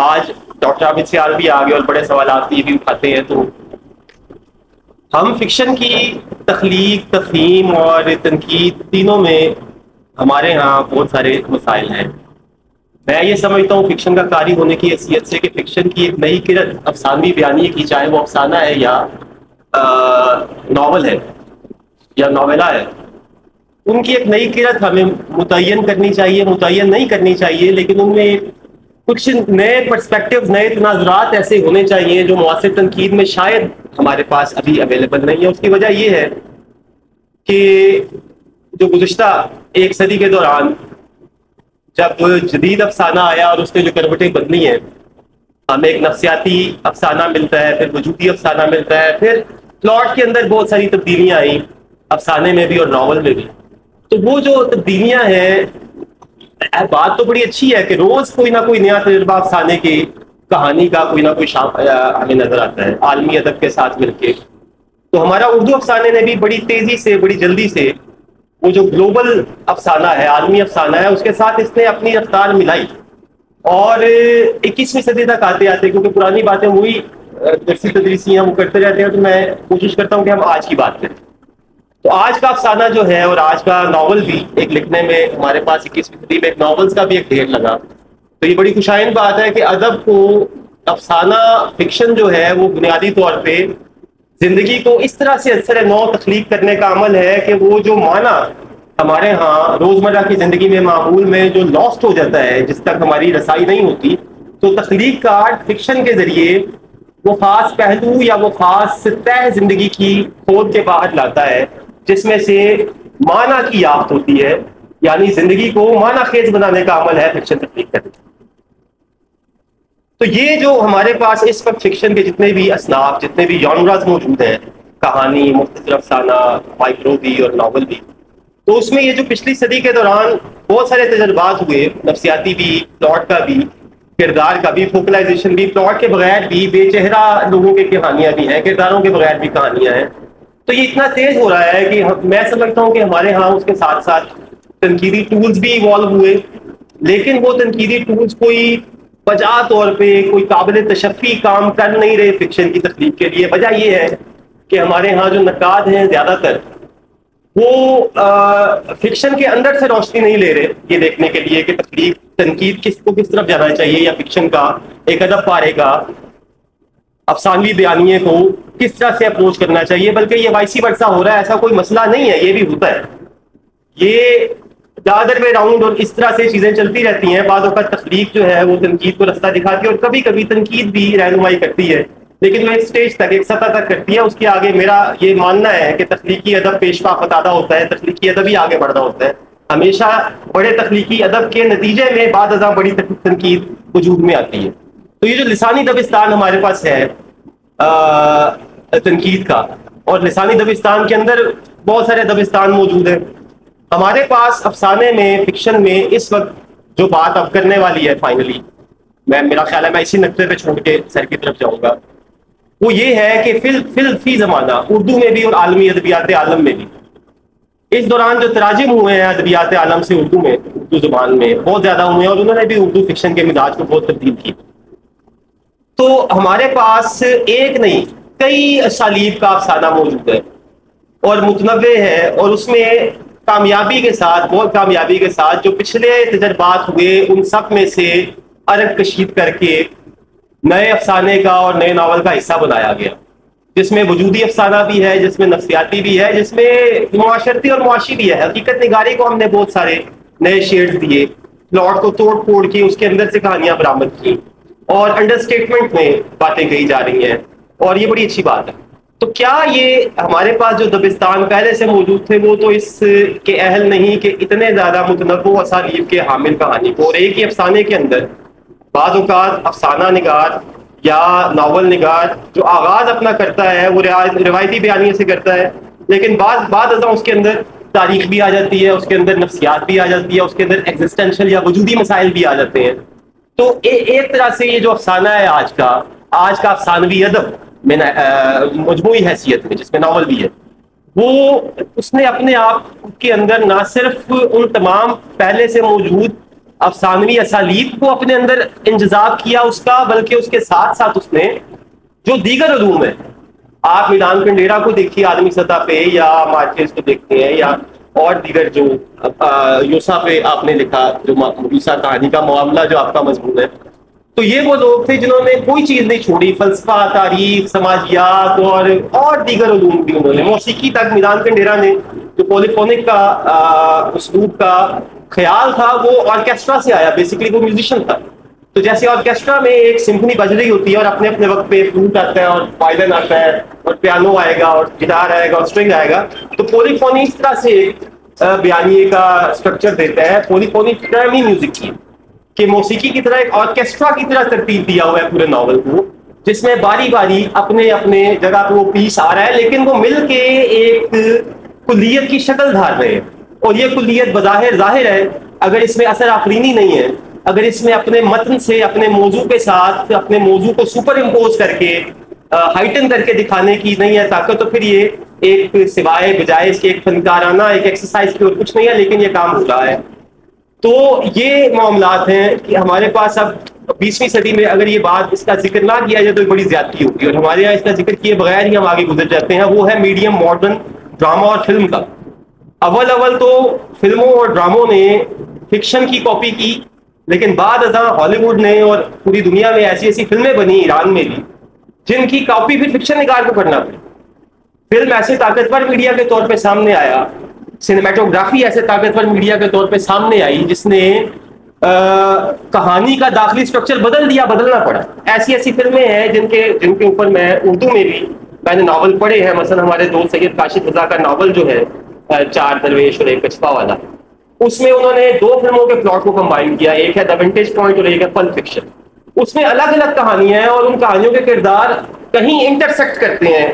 آج ڈاکٹر عابد سیال بھی آ گئے اور بڑے سوالات یہ بھی اٹھاتے ہیں. تو ہم فکشن کی تخلیق، تفہیم اور تنقید تینوں میں ہمارے ہاں بہت سارے مسائل ہیں. میں یہ سمجھتا ہوں فکشن کا قاری ہونے کی حیثیت سے کہ فکشن کی ایک نئی کرت افسانوی بیانیے کی، چاہے وہ افسانہ ہے یا ناول ہے یا ناولہ ہے، ان کی ایک نئی کرت ہمیں متعین کرنی چاہیے. متعین نہیں کرنی چاہیے، لیکن ان میں کچھ نئے پرسپیکٹیوز، نئے تناظرات ایسے ہونے چاہیے جو معاصر تنقید میں شاید ہمارے پاس ابھی اویلیبل نہیں ہے. اس کی وجہ یہ ہے کہ جو گزشتہ ایک صدی کے دوران جب جدید افسانہ آیا اور اس نے جو کروٹیں بدلی ہیں، ہمیں ایک نفسیاتی افسانہ ملتا ہے، پھر وجودی افسانہ ملتا ہے، پھر پلاٹ کے اندر بہت ساری تبدیلیاں آئیں، افسانے میں بھی اور ناول میں بھی. تو وہ جو تبدیلیاں ہیں، بات تو بڑی اچھی ہے کہ روز کوئی نہ کوئی نیا تجربہ افسانے کی کہانی کا کوئی نہ کوئی ہمیں نظر آتا ہے عالمی ادب کے ساتھ مل کے. تو ہمارا اردو افسانے نے بھی بڑی تیزی سے، بڑی جلدی سے وہ جو گلوبل افسانہ ہے، عالمی افسانہ ہے، اس کے ساتھ اس نے اپنی رفتار ملائی. اور 21ویں صدی تک آتے آتے، کیونکہ پرانی باتیں وہی درسی تدریسی ہیں وہ کرتے رہتے ہیں، تو میں کوشش کرتا ہوں کہ ہم آج کی بات کریں. تو آج کا افسانہ جو ہے اور آج کا ناول بھی ایک لکھنے میں ہمارے پاس 21ویں صدی میں ایک ناولز کا بھی ایک ڈھیر لگا. تو یہ بڑی خوشائن بات ہے کہ ادب کو، افسانہ فکشن جو ہے وہ بنیادی طور پہ زندگی کو اس طرح سے اثر نو تخلیق کرنے کا عمل ہے کہ وہ جو معنی ہمارے ہاں روزمرہ کی زندگی میں، معمول میں جو لاسٹ ہو جاتا ہے، جس تک ہماری رسائی نہیں ہوتی، تو تخلیق کار فکشن کے ذریعے وہ خاص پہلو یا وہ خاص تہ زندگی کی کھود کے باہر لاتا ہے، جس میں سے معنی کی یافت ہوتی ہے. یعنی زندگی کو معنی خیز بنانے کا عمل ہے فکشن تخلیق کرنے. تو یہ جو ہمارے پاس اس وقت فکشن کے جتنے بھی اصناف، جتنے بھی جانراز موجود ہیں، کہانی، مختصر افسانہ، مائکرو بھی اور ناول بھی، تو اس میں یہ جو پچھلی صدی کے دوران بہت سارے تجربات ہوئے، نفسیاتی بھی، پلاٹ کا بھی، کردار کا بھی، فوکلائزیشن بھی، پلاٹ کے بغیر بھی بے چہرہ لوگوں کی کہانیاں بھی ہیں، کرداروں کے بغیر بھی کہانیاں ہیں. تو یہ اتنا تیز ہو رہا ہے کہ میں سمجھتا ہوں کہ ہمارے ہاں اس کے ساتھ ساتھ تنقیدی ٹولز بھی ایوالو ہوئے، لیکن وہ تنقیدی ٹولز کوئی وجہ طور پہ کوئی قابل تشفی کام کر نہیں رہے فکشن کی تخلیق کے لیے. وجہ یہ ہے کہ ہمارے ہاں جو نقاد ہیں زیادہ تر وہ فکشن کے اندر سے روشنی نہیں لے رہے یہ دیکھنے کے لیے کہ تخلیق، تنقید کس طرف جانا چاہیے، یا فکشن کا ایک ادب پارے کا افسانوی بیانیے کو کس طرح سے اپروچ کرنا چاہیے. بلکہ یہ وائسی ورثہ ہو رہا ہے. ایسا کوئی مسئلہ نہیں ہے، یہ بھی ہوتا ہے، یہ دادر وے راؤنڈ اور اس طرح سے چیزیں چلتی رہتی ہیں. بعض اوقات تخلیق جو ہے وہ تنقید کو رستہ دکھاتی ہے، اور کبھی کبھی تنقید بھی رہنمائی کرتی ہے، لیکن وہ ایک سٹیج تک، ایک سطح تک کرتی ہے. اس کے آگے میرا یہ ماننا ہے کہ تخلیقی ادب پیشوا فتادہ ہوتا ہے، تخلیقی ادب ہی آگے بڑھ رہا ہوتا ہے. ہمیشہ بڑے تخلیقی ادب کے نتیجے میں بعد ازاں بڑی تنقید وجود میں آتی ہے. تو یہ جو لسانی دبستان ہمارے پاس ہے تنقید کا، اور لسانی دبستان کے اندر بہت سارے دبستان موجود ہیں. ہمارے پاس افسانے میں، فکشن میں اس وقت جو بات اب کرنے والی ہے فائنلی، میرا خیال ہے میں اسی نقطے پہ چھوڑ کے سر کی طرف جاؤں گا، وہ یہ ہے کہ فی زمانہ اردو میں بھی اور عالمی ادبیات عالم میں بھی اس دوران جو تراجم ہوئے ہیں ادبیات عالم سے اردو میں، اردو زبان میں بہت زیادہ ہوئے ہیں، اور انہوں نے بھی اردو فکشن کے مزاج کو بہت تبدیل کی. تو ہمارے پاس ایک نہیں کئی اسالیب کا افسانہ موجود ہے اور متنوع ہے، اور اس میں کامیابی کے ساتھ، بہت کامیابی کے ساتھ جو پچھلے تجربات ہوئے ان سب میں سے ارگ کشید کر کے نئے افسانے کا اور نئے ناول کا حصہ بنایا گیا، جس میں وجودی افسانہ بھی ہے، جس میں نفسیاتی بھی ہے، جس میں معاشرتی اور معاشی بھی ہے. حقیقت نگاری کو ہم نے بہت سارے نئے شیڈز دیے، پلاٹ کو توڑ پھوڑ کے اس کے اندر سے کہانیاں برآمد کی، اور انڈر اسٹیٹمنٹ میں باتیں کہی جا رہی ہیں، اور یہ بڑی اچھی بات ہے. تو کیا یہ ہمارے پاس جو دبستان پہلے سے موجود تھے وہ تو اس کے اہل نہیں کہ اتنے زیادہ متنوع اسالیب کے حامل کہانی کو، اور ایک ہی افسانے کے اندر بعض اوقات افسانہ نگار یا ناول نگار جو آغاز اپنا کرتا ہے وہ روایتی بیانیے سے کرتا ہے، لیکن بعض ازاں اس کے اندر تاریخ بھی آ جاتی ہے، اس کے اندر نفسیات بھی آ جاتی ہے، اس کے اندر ایگزسٹینشل یا وجودی مسائل بھی آ جاتے ہیں. تو ایک طرح سے یہ جو افسانہ ہے آج کا افسانوی ادب میں مجموعی حیثیت میں، جس میں ناول بھی ہے، وہ اس نے اپنے آپ کے اندر نہ صرف ان تمام پہلے سے موجود افسانوی اسالیب کو اپنے اندر انجذاب کیا اس کا، بلکہ اس کے ساتھ ساتھ اس نے جو دیگر علوم ہیں، آپ میدان کنڈیرا کو دیکھیے عالمی سطح پہ، یا مارکیز کو دیکھتے ہیں، یا اور دیگر جو یوسا پہ آپ نے لکھا، جو یوسا کہانی کا معاملہ جو آپ کا مضمون ہے، تو یہ وہ لوگ تھے جنہوں نے کوئی چیز نہیں چھوڑی، فلسفہ، تاریخ، سماجیات اور دیگر علوم بھی انہوں نے، موسیقی تک۔ میدان کنڈیرا نے جو پولیفونک کا اسلوب کا خیال تھا وہ آرکیسٹرا سے آیا، بیسیکلی وہ میوزیشین تھا۔ تو جیسے آرکیسٹرا میں ایک سمفنی بج رہی ہوتی ہے اور اپنے اپنے وقت پہ فلوٹ آتا ہے اور وائلن آتا ہے اور پیانو آئے گا اور گٹار آئے گا اور اسٹرنگ آئے گا، تو پولیفونی اس طرح سے بیانیے کا اسٹرکچر دیتا ہے۔ پولیفونی ٹرم ہی میوزک کی، کہ موسیقی کی طرح ایک آرکیسٹرا کی طرح ترتیب دیا ہوا ہے پورے ناول کو، جس میں باری باری اپنے اپنے جگہ پہ وہ پیس آ رہا ہے، لیکن وہ مل کے ایک کلیت کی شکل دھار رہے ہیں۔ اور یہ کلیت بظاہر ظاہر ہے، اگر اس میں اثر آفرینی نہیں ہے، اگر اس میں اپنے متن سے، اپنے موضوع کے ساتھ، اپنے موضوع کو سپر امپوز کر کے، ہائٹن کر کے دکھانے کی نہیں ہے طاقت، تو پھر یہ ایک سوائے بجائے اس کے ایک فنکارانہ ایک ایکسرسائز کی اور کچھ نہیں ہے، لیکن یہ کام ہو رہا ہے۔ تو یہ معاملات ہیں کہ ہمارے پاس اب 20ویں صدی میں اگر یہ بات، اس کا ذکر نہ کیا جائے تو بڑی زیادتی ہوگی، اور ہمارے یہاں اس کا ذکر کیے بغیر ہی ہم آگے گزر جاتے ہیں۔ وہ ہے میڈیم ماڈرن ڈرامہ اور فلم کا۔ اول تو فلموں اور ڈراموں نے فکشن کی کاپی کی، لیکن بعد ازاں ہالی ووڈ نے اور پوری دنیا میں ایسی ایسی فلمیں بنی، ایران میں بھی، جن کی کاپی پھر فکشن نگار کو کرنا پڑی۔ فلم ایسے طاقتور میڈیا کے طور پہ سامنے آیا، سینیمیٹوگرافی ایسے طاقتور میڈیا کے طور پہ سامنے آئی، جس نے کہانی کا داخلی سٹرکچر بدل دیا، بدلنا پڑا۔ ایسی ایسی فلمیں ہیں جن کے اوپر میں اردو میں بھی میں نے ناول پڑھے ہیں، مثلا ہمارے دوست سید کاشف رضا کا ناول جو ہے چار درویش اور ایک کچھپا والا، اس میں انہوں نے 2 فلموں کے پلاٹ کو کمبائن کیا، ایک ہے دا ونٹیج پوائنٹ اور ایک ہے پلپ فکشن۔ اس میں الگ الگ کہانیاں ہیں اور ان کہانیوں کے کردار کہیں انٹرسیکٹ کرتے ہیں،